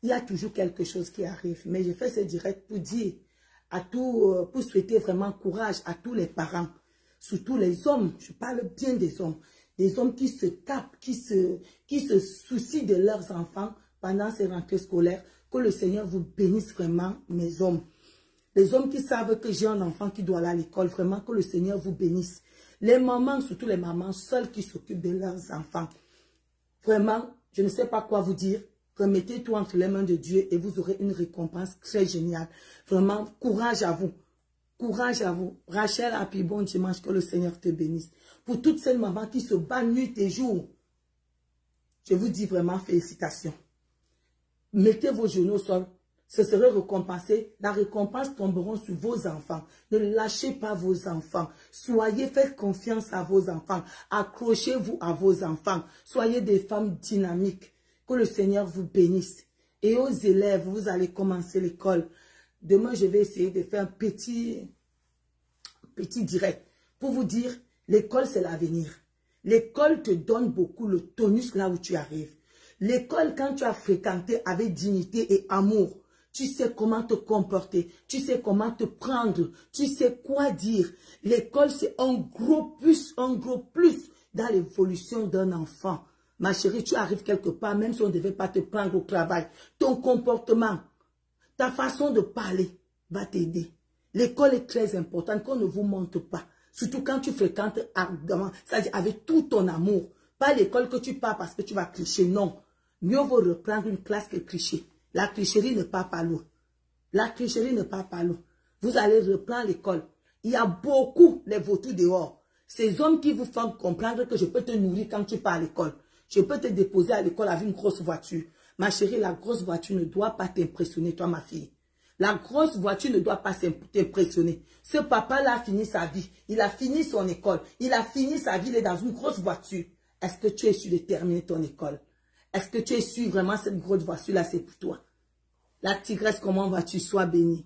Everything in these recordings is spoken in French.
il y a toujours quelque chose qui arrive. Mais je fais ce direct pour dire à tout, pour souhaiter vraiment courage à tous les parents, surtout les hommes. Je parle bien des hommes qui se tapent, qui se soucient de leurs enfants pendant ces rentrées scolaires. Que le Seigneur vous bénisse vraiment, mes hommes. Les hommes qui savent que j'ai un enfant qui doit aller à l'école, vraiment que le Seigneur vous bénisse. Les mamans, surtout les mamans seules qui s'occupent de leurs enfants. Vraiment, je ne sais pas quoi vous dire. Remettez tout entre les mains de Dieu et vous aurez une récompense très géniale. Vraiment, courage à vous. Courage à vous. Rachel, à puis bon dimanche, que le Seigneur te bénisse. Pour toutes ces mamans qui se battent nuit et jour, je vous dis vraiment félicitations. Mettez vos genoux au sol. Ce serait récompensé. La récompense tombera sur vos enfants. Ne lâchez pas vos enfants. Faites confiance à vos enfants. Accrochez-vous à vos enfants. Soyez des femmes dynamiques. Que le Seigneur vous bénisse. Et aux élèves, vous allez commencer l'école. Demain, je vais essayer de faire un petit direct pour vous dire, l'école, c'est l'avenir. L'école te donne beaucoup le tonus là où tu arrives. L'école, quand tu as fréquenté avec dignité et amour, tu sais comment te comporter, tu sais comment te prendre, tu sais quoi dire. L'école, c'est un gros plus dans l'évolution d'un enfant. Ma chérie, tu arrives quelque part, même si on ne devait pas te prendre au travail. Ton comportement, ta façon de parler va t'aider. L'école est très importante, qu'on ne vous montre pas. Surtout quand tu fréquentes ardemment, c'est-à-dire avec tout ton amour. Pas l'école que tu pars parce que tu vas tricher, non. Mieux vaut reprendre une classe que tricher. La tricherie ne part pas loin. La tricherie ne part pas loin. Vous allez reprendre l'école. Il y a beaucoup les vautours dehors. Ces hommes qui vous font comprendre que je peux te nourrir quand tu pars à l'école. Je peux te déposer à l'école avec une grosse voiture. Ma chérie, la grosse voiture ne doit pas t'impressionner, toi ma fille. La grosse voiture ne doit pas t'impressionner. Ce papa-là a fini sa vie. Il a fini son école. Il a fini sa vie. Il est dans une grosse voiture. Est-ce que tu es sûr de terminer ton école? Est-ce que tu es sûr vraiment cette grosse voiture-là, c'est pour toi? La tigresse, comment vas-tu? Sois bénie.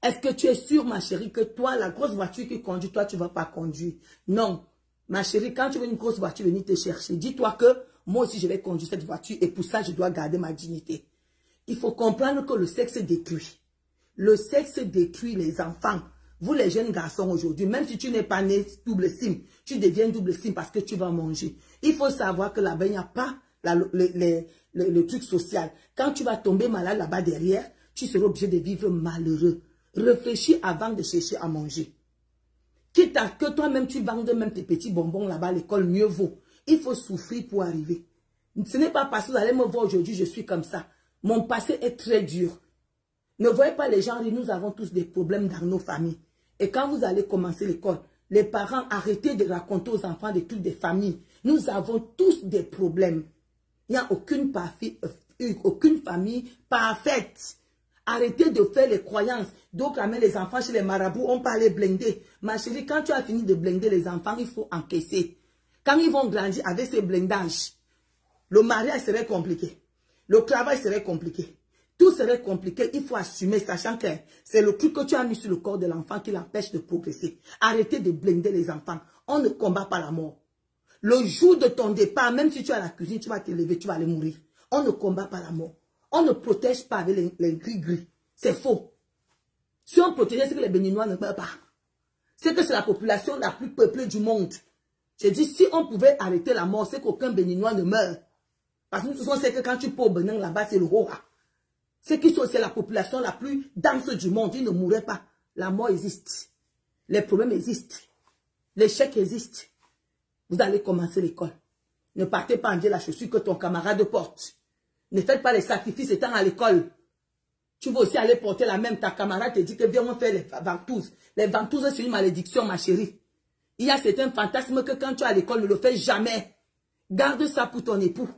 Est-ce que tu es sûr, ma chérie, que toi, la grosse voiture qui conduit, toi, tu ne vas pas conduire? Non. Ma chérie, quand tu veux une grosse voiture, venir te chercher, dis-toi que moi aussi, je vais conduire cette voiture et pour ça, je dois garder ma dignité. Il faut comprendre que le sexe détruit. Le sexe détruit les enfants. Vous, les jeunes garçons aujourd'hui, même si tu n'es pas né double SIM, tu deviens double SIM parce que tu vas manger. Il faut savoir que là-bas, il n'y a pas le truc social. Quand tu vas tomber malade là-bas derrière, tu seras obligé de vivre malheureux. Réfléchis avant de chercher à manger. Quitte à que toi-même, tu vendes même tes petits bonbons là-bas à l'école, mieux vaut. Il faut souffrir pour arriver. Ce n'est pas parce que vous allez me voir aujourd'hui, je suis comme ça. Mon passé est très dur. Ne voyez pas les gens, nous avons tous des problèmes dans nos familles. Et quand vous allez commencer l'école, les parents, arrêtez de raconter aux enfants des trucs des familles. Nous avons tous des problèmes. Il n'y a aucune famille parfaite. Arrêtez de faire les croyances. D'autres amènent les enfants chez les marabouts, on parle blindés. Ma chérie, quand tu as fini de blinder les enfants, il faut encaisser. Quand ils vont grandir avec ces blindages, le mariage serait compliqué. Le travail serait compliqué. Tout serait compliqué. Il faut assumer, sachant que c'est le truc que tu as mis sur le corps de l'enfant qui l'empêche de progresser. Arrêtez de blinder les enfants. On ne combat pas la mort. Le jour de ton départ, même si tu es à la cuisine, tu vas te lever, tu vas aller mourir. On ne combat pas la mort. On ne protège pas avec les gris-gris. C'est faux. Si on protégeait, c'est que les Béninois ne meurent pas. C'est que c'est la population la plus peuplée du monde. J'ai dit, si on pouvait arrêter la mort, c'est qu'aucun Béninois ne meurt. Parce que nous savons que quand tu pars au Bénin, là-bas, c'est le roi. C'est la population la plus dense du monde. Ils ne mourraient pas. La mort existe. Les problèmes existent. L'échec existe. Vous allez commencer l'école. Ne partez pas en dire la chaussure que ton camarade porte. Ne faites pas les sacrifices étant à l'école. Tu vas aussi aller porter la même. Ta camarade te dit que viens on faire les ventouses. Les ventouses, c'est une malédiction, ma chérie. Il y a certains fantasmes que quand tu es à l'école, ne le fais jamais. Garde ça pour ton époux.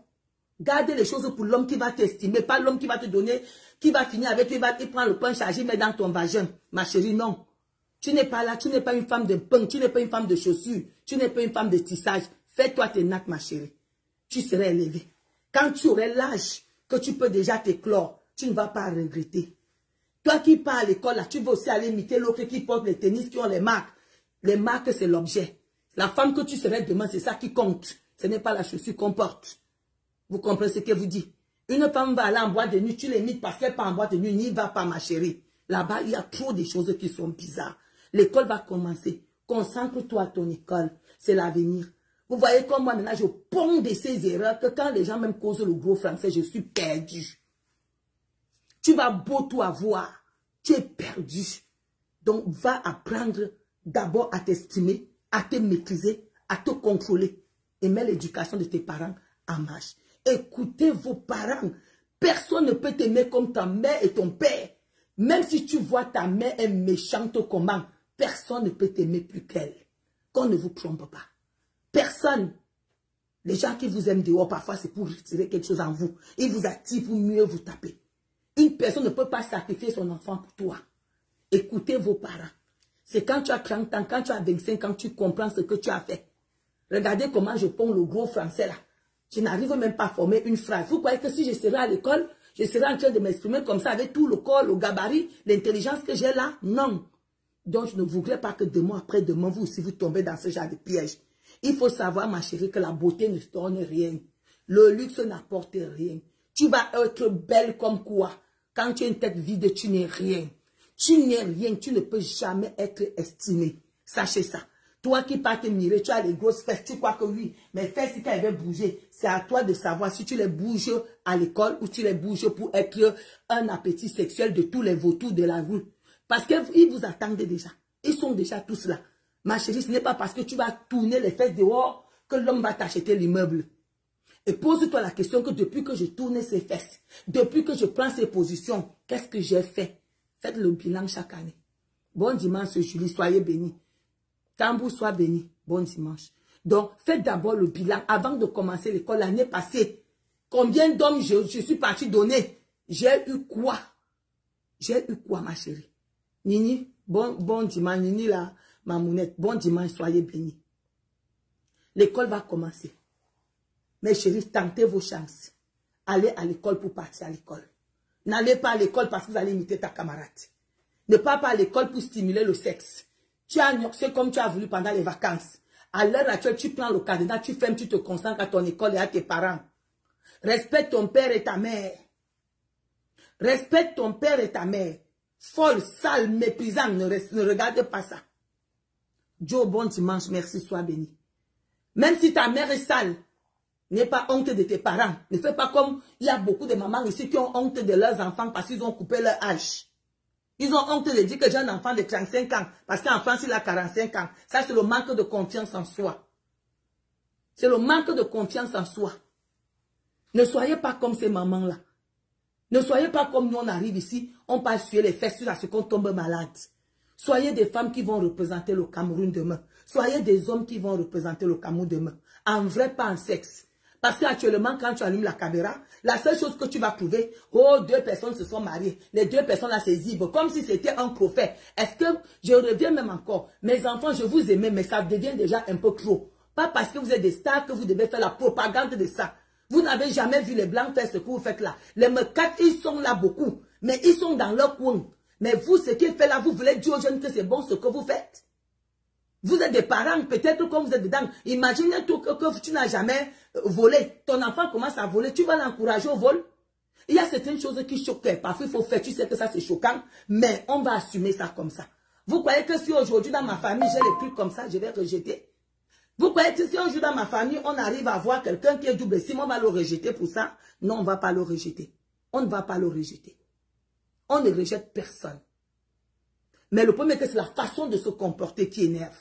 Garde les choses pour l'homme qui va t'estimer, pas l'homme qui va te donner, qui va finir avec toi, il prend le pain chargé, met dans ton vagin. Ma chérie, non. Tu n'es pas là, tu n'es pas une femme de pain, tu n'es pas une femme de chaussures, tu n'es pas une femme de tissage. Fais-toi tes nattes, ma chérie. Tu serais élevée. Quand tu aurais l'âge que tu peux déjà t'éclore, tu ne vas pas regretter. Toi qui pars à l'école, là, tu vas aussi aller imiter l'autre qui porte les tennis, qui ont les marques. Les marques, c'est l'objet. La femme que tu serais demain, c'est ça qui compte. Ce n'est pas la chaussure qu'on porte. Vous comprenez ce que vous dit? Une femme va aller en boîte de nuit, tu l'imites parce qu'elle n'est pas en boîte de nuit, n'y va pas ma chérie. Là-bas, il y a trop de choses qui sont bizarres. L'école va commencer. Concentre-toi à ton école. C'est l'avenir. Vous voyez comme moi maintenant, je ponds de ces erreurs que quand les gens même causent le gros français, je suis perdu. Tu vas beau tout avoir. Tu es perdu. Donc, va apprendre d'abord à t'estimer, à te maîtriser, à te contrôler. Et mets l'éducation de tes parents en marche. Écoutez vos parents. Personne ne peut t'aimer comme ta mère et ton père. Même si tu vois ta mère est méchante comment, personne ne peut t'aimer plus qu'elle. Qu'on ne vous trompe pas. Personne. Les gens qui vous aiment dehors, parfois c'est pour retirer quelque chose en vous. Ils vous attirent pour mieux vous taper. Une personne ne peut pas sacrifier son enfant pour toi. Écoutez vos parents. C'est quand tu as 30 ans, quand tu as 25 ans, tu comprends ce que tu as fait. Regardez comment je ponds le gros français là. Je n'arrive même pas à former une phrase. Vous croyez que si je serais à l'école, je serais en train de m'exprimer comme ça avec tout le corps, le gabarit, l'intelligence que j'ai là? Non. Donc je ne voudrais pas que demain après demain, vous aussi vous tombez dans ce genre de piège. Il faut savoir, ma chérie, que la beauté ne donne rien. Le luxe n'apporte rien. Tu vas être belle comme quoi? Quand tu as une tête vide, tu n'es rien. Tu n'es rien, tu ne peux jamais être estimé. Sachez ça. Toi qui pars te mirer, tu as les grosses fesses, tu crois que oui, mes fesses, quand elles vont bouger, c'est à toi de savoir si tu les bouges à l'école ou tu les bouges pour être un appétit sexuel de tous les vautours de la rue. Parce qu'ils vous attendent déjà. Ils sont déjà tous là. Ma chérie, ce n'est pas parce que tu vas tourner les fesses dehors que l'homme va t'acheter l'immeuble. Et pose-toi la question que depuis que je tourne ces fesses, depuis que je prends ces positions, qu'est-ce que j'ai fait? Faites le bilan chaque année. Bon dimanche, Julie, soyez bénis. Tambour, sois béni. Bon dimanche. Donc, faites d'abord le bilan avant de commencer l'école l'année passée. Combien d'hommes je suis parti donner? J'ai eu quoi? J'ai eu quoi, ma chérie? Nini, bon dimanche. Nini, là, ma mounette. Bon dimanche, soyez bénis. L'école va commencer. Mes chéris, tentez vos chances. Allez à l'école pour partir à l'école. N'allez pas à l'école parce que vous allez imiter ta camarade. Ne pas à l'école pour stimuler le sexe. Tu as nioxé comme tu as voulu pendant les vacances. À l'heure actuelle, tu prends le cadenas, tu fermes, tu te concentres à ton école et à tes parents. Respecte ton père et ta mère. Respecte ton père et ta mère. Folle, sale, méprisant, ne regarde pas ça. Joe, bon dimanche, merci, sois béni. Même si ta mère est sale, n'aie pas honte de tes parents. Ne fais pas comme il y a beaucoup de mamans ici qui ont honte de leurs enfants parce qu'ils ont coupé leur âge. Ils ont honte de dire que j'ai un enfant de 35 ans parce qu'en France, il a 45 ans. Ça, c'est le manque de confiance en soi. C'est le manque de confiance en soi. Ne soyez pas comme ces mamans-là. Ne soyez pas comme nous, on arrive ici, on passe sur les fesses jusqu'à ce qu'on tombe malade. Soyez des femmes qui vont représenter le Cameroun demain. Soyez des hommes qui vont représenter le Cameroun demain. En vrai, pas en sexe. Parce qu'actuellement, quand tu allumes la caméra, la seule chose que tu vas trouver, oh, 2 personnes se sont mariées. Les 2 personnes là, c'est zibe. Comme si c'était un prophète. Est-ce que, je reviens même encore, mes enfants, je vous aimais, mais ça devient déjà un peu trop. Pas parce que vous êtes des stars que vous devez faire la propagande de ça. Vous n'avez jamais vu les Blancs faire ce que vous faites là. Les mecs, ils sont là beaucoup. Mais ils sont dans leur coin. Mais vous, ce qu'ils font là, vous voulez dire aux jeunes que c'est bon ce que vous faites. Vous êtes des parents, peut-être quand vous êtes dedans. Imagine que tu n'as jamais volé. Ton enfant commence à voler. Tu vas l'encourager au vol. Il y a certaines choses qui choquent. Parfois, il faut faire. Tu sais que ça, c'est choquant. Mais on va assumer ça comme ça. Vous croyez que si aujourd'hui, dans ma famille, j'ai les trucs comme ça, je vais rejeter? Vous croyez que si aujourd'hui, dans ma famille, on arrive à voir quelqu'un qui est double SIM, on va le rejeter pour ça? Non, on ne va pas le rejeter. On ne va pas le rejeter. On ne rejette personne. Mais le premier, c'est la façon de se comporter qui énerve.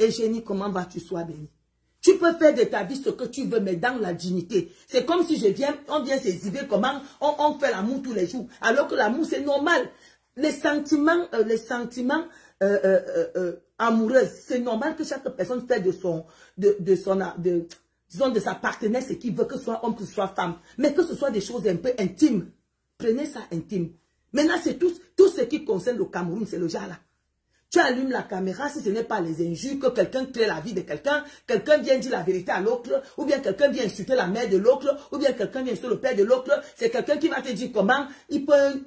Et Génie, comment vas-tu, sois béni? Tu peux faire de ta vie ce que tu veux, mais dans la dignité. C'est comme si on vient s'exhiber comment on fait l'amour tous les jours. Alors que l'amour, c'est normal. Les sentiments amoureux, c'est normal que chaque personne fait de sa partenaire ce qu'il veut, que ce soit homme, que ce soit femme. Mais que ce soit des choses un peu intimes. Prenez ça intime. Maintenant, c'est tout ce qui concerne le Cameroun, c'est le genre là. Tu allumes la caméra, si ce n'est pas les injures, que quelqu'un crée la vie de quelqu'un, quelqu'un vient dire la vérité à l'autre, ou bien quelqu'un vient insulter la mère de l'autre, ou bien quelqu'un vient insulter le père de l'autre, c'est quelqu'un qui va te dire comment il peut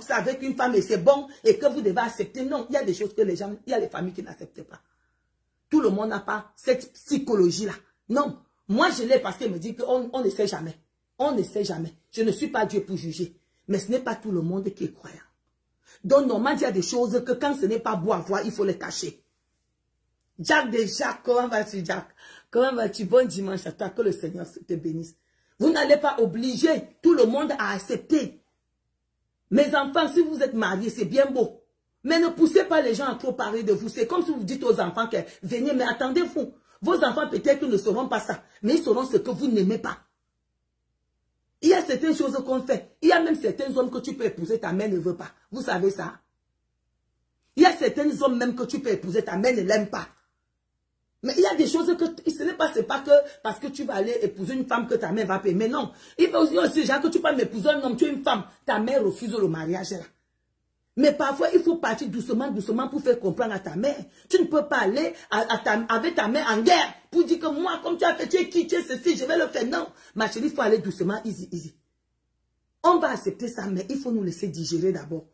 ça avec une femme et c'est bon, et que vous devez accepter. Non, il y a des choses que il y a les familles qui n'acceptent pas. Tout le monde n'a pas cette psychologie-là. Non, moi je l'ai parce qu'elle me dit qu'on ne sait jamais. On ne sait jamais. Je ne suis pas Dieu pour juger. Mais ce n'est pas tout le monde qui est croyant. Donc, normalement, il y a des choses que quand ce n'est pas beau à voir, il faut les cacher. Jack de Jacques, comment vas-tu, Jack? Comment vas-tu? Bon dimanche à toi, que le Seigneur te bénisse. Vous n'allez pas obliger tout le monde à accepter. Mes enfants, si vous êtes mariés, c'est bien beau. Mais ne poussez pas les gens à trop parler de vous. C'est comme si vous dites aux enfants que venez, mais attendez-vous. Vos enfants peut-être ne sauront pas ça, mais ils sauront ce que vous n'aimez pas. Il y a certaines choses qu'on fait. Il y a même certains hommes que tu peux épouser, ta mère ne veut pas. Vous savez ça? Il y a certains hommes même que tu peux épouser, ta mère ne l'aime pas. Mais il y a des choses que ce n'est pas que parce que tu vas aller épouser une femme que ta mère va payer. Mais non, il faut aussi genre que tu peux m'épouser un homme, tu es une femme, ta mère refuse le mariage là. Mais parfois, il faut partir doucement, doucement pour faire comprendre à ta mère. Tu ne peux pas aller avec ta mère en guerre pour dire que moi, comme tu as fait, tu es qui, tu es ceci, je vais le faire. Non, ma chérie, il faut aller doucement, easy, easy. On va accepter ça, mais il faut nous laisser digérer d'abord.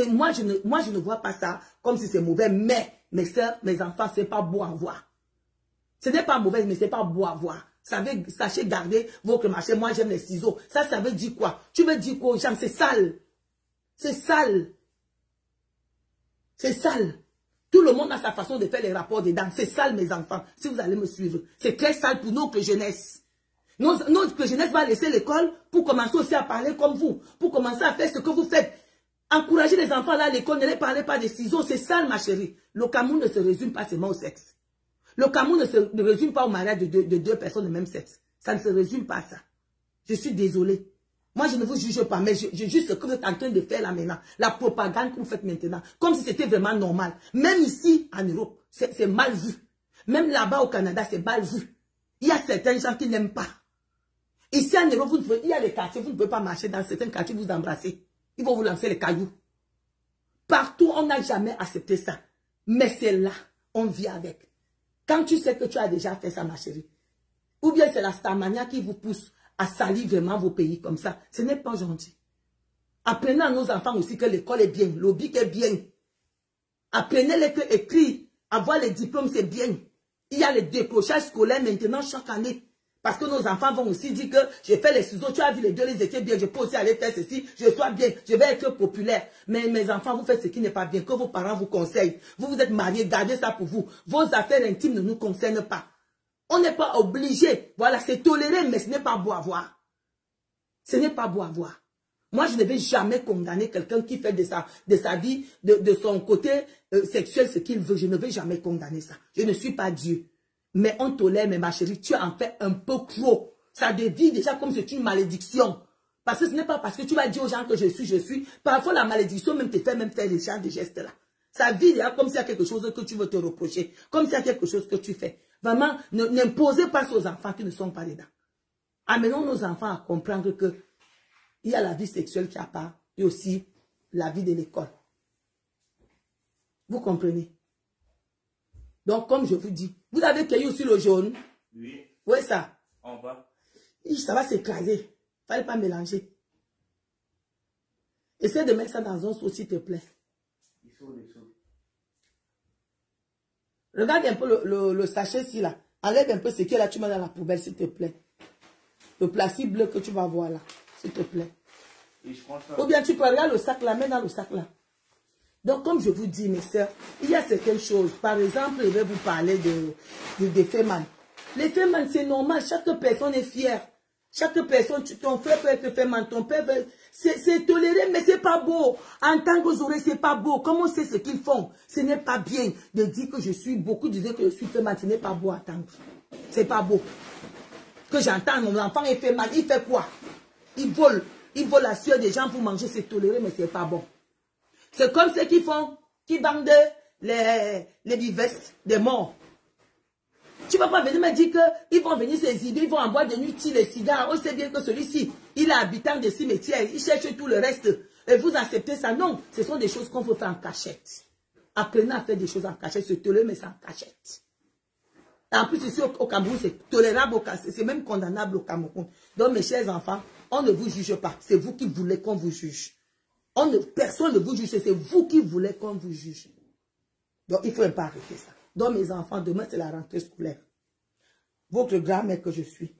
Moi, je ne vois pas ça comme si c'est mauvais, mais mes soeurs, mes enfants, ce n'est pas beau à voir. Ce n'est pas mauvais, mais ce n'est pas beau à voir. Sachez garder votre marché. Moi, j'aime les ciseaux. Ça veut dire quoi? Tu veux dire quoi aux gens? C'est sale. C'est sale. C'est sale. Tout le monde a sa façon de faire les rapports dedans. C'est sale, mes enfants. Si vous allez me suivre. C'est très sale pour notre jeunesse. Notre jeunesse va laisser l'école pour commencer aussi à parler comme vous. Pour commencer à faire ce que vous faites. Encouragez les enfants là à l'école. Ne les parlez pas des ciseaux. C'est sale, ma chérie. Le Cameroun ne se résume pas seulement au sexe. Le Cameroun ne se résume pas au mariage de deux personnes de même sexe. Ça ne se résume pas à ça. Je suis désolée. Moi, je ne vous juge pas, mais je juge ce que vous êtes en train de faire là maintenant. La propagande que vous faites maintenant. Comme si c'était vraiment normal. Même ici, en Europe, c'est mal vu. Même là-bas au Canada, c'est mal vu. Il y a certains gens qui n'aiment pas. Ici en Europe, il y a des quartiers, vous ne pouvez pas marcher dans certains quartiers, vous embrasser. Ils vont vous lancer les cailloux. Partout, on n'a jamais accepté ça. Mais c'est là, on vit avec. Quand tu sais que tu as déjà fait ça, ma chérie. Ou bien c'est la starmania qui vous pousse à salir vraiment vos pays comme ça. Ce n'est pas gentil. Apprenez à nos enfants aussi que l'école est bien, le bic est bien. Apprenez-les que écrire, avoir les diplômes, c'est bien. Il y a les décrochages scolaires maintenant chaque année. Parce que nos enfants vont aussi dire que j'ai fait les ciseaux, tu as vu les deux, ils étaient bien, je peux aussi aller faire ceci, je sois bien, je vais être populaire. Mais mes enfants, vous faites ce qui n'est pas bien, que vos parents vous conseillent. Vous êtes mariés, gardez ça pour vous. Vos affaires intimes ne nous concernent pas. On n'est pas obligé. Voilà, c'est toléré, mais ce n'est pas beau à voir. Ce n'est pas beau à voir. Moi, je ne vais jamais condamner quelqu'un qui fait de sa vie, de son côté sexuel ce qu'il veut. Je ne vais jamais condamner ça. Je ne suis pas Dieu. Mais on tolère, mais ma chérie, tu en fais un peu trop. Ça devient déjà comme c'est une malédiction. Parce que ce n'est pas parce que tu vas dire aux gens que je suis. Parfois, la malédiction même te fait même faire les gens de gestes-là. Ça vit déjà comme s'il y a quelque chose que tu veux te reprocher. Comme s'il y a quelque chose que tu fais. Vraiment, n'imposez pas ça aux enfants qui ne sont pas dedans. Amenons nos enfants à comprendre que il y a la vie sexuelle qui a part et aussi la vie de l'école. Vous comprenez? Donc, comme je vous dis, vous avez cueilli aussi le jaune? Oui. Où est ça? En bas. Ça va s'écraser. Il ne fallait pas mélanger. Essaie de mettre ça dans un seau, s'il te plaît. Regarde un peu le sachet ici, là. Enlève un peu ce qui est là, tu mets dans la poubelle, s'il te plaît. Le plastique bleu que tu vas voir là, s'il te plaît. Et je prends ça. Ou bien tu peux regarder le sac là, mets dans le sac là. Donc, comme je vous dis, mes soeurs, il y a certaines choses. Par exemple, je vais vous parler des fémans. Les fémans, c'est normal. Chaque personne est fière. Chaque personne, ton frère peut être féman, ton père peut... C'est toléré, mais c'est pas beau. En tant que Zoré, c'est pas beau. Comment on sait ce qu'ils font? Ce n'est pas bien de dire que je suis... Beaucoup disaient que je suis féman. Ce n'est pas beau à entendre. C'est pas beau. Que j'entends, mon enfant est féman. Il fait quoi? Il vole. Il vole la sueur des gens pour manger. C'est toléré, mais c'est pas bon. C'est comme ceux qui font, qui vendent les bivestes des morts. Tu ne vas pas venir me dire qu'ils vont venir s'exhiber, ils vont en boire de nuit, les cigares. On sait bien que celui-ci, il est habitant des cimetières, il cherche tout le reste. Et vous acceptez ça? Non, ce sont des choses qu'on peut faire en cachette. Apprenez à faire des choses en cachette, c'est toléré, mais c'est en cachette. En plus, ici au Cameroun, c'est tolérable, c'est même condamnable au Cameroun. Donc, mes chers enfants, on ne vous juge pas. C'est vous qui voulez qu'on vous juge. Personne ne vous juge, c'est vous qui voulez qu'on vous juge. Donc, il faut pas arrêter ça. Donc, mes enfants, demain, c'est la rentrée scolaire. Votre grand-mère que je suis,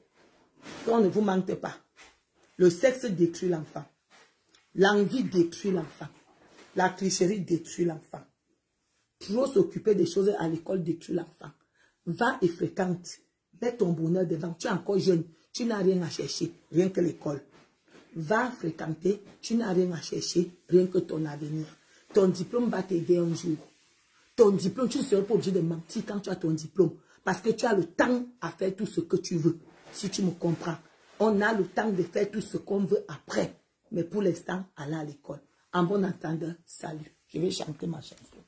qu'on ne vous manque pas. Le sexe détruit l'enfant. L'envie détruit l'enfant. La tricherie détruit l'enfant. Trop s'occuper des choses à l'école détruit l'enfant. Va et fréquente. Mets ton bonheur devant. Tu es encore jeune. Tu n'as rien à chercher. Rien que l'école. Va fréquenter. Tu n'as rien à chercher. Rien que ton avenir. Ton diplôme va t'aider un jour. Ton diplôme, tu ne seras pas obligé de mentir quand tu as ton diplôme. Parce que tu as le temps à faire tout ce que tu veux. Si tu me comprends. On a le temps de faire tout ce qu'on veut après. Mais pour l'instant, aller à l'école. En bon entendeur, salut. Je vais chanter ma chanson.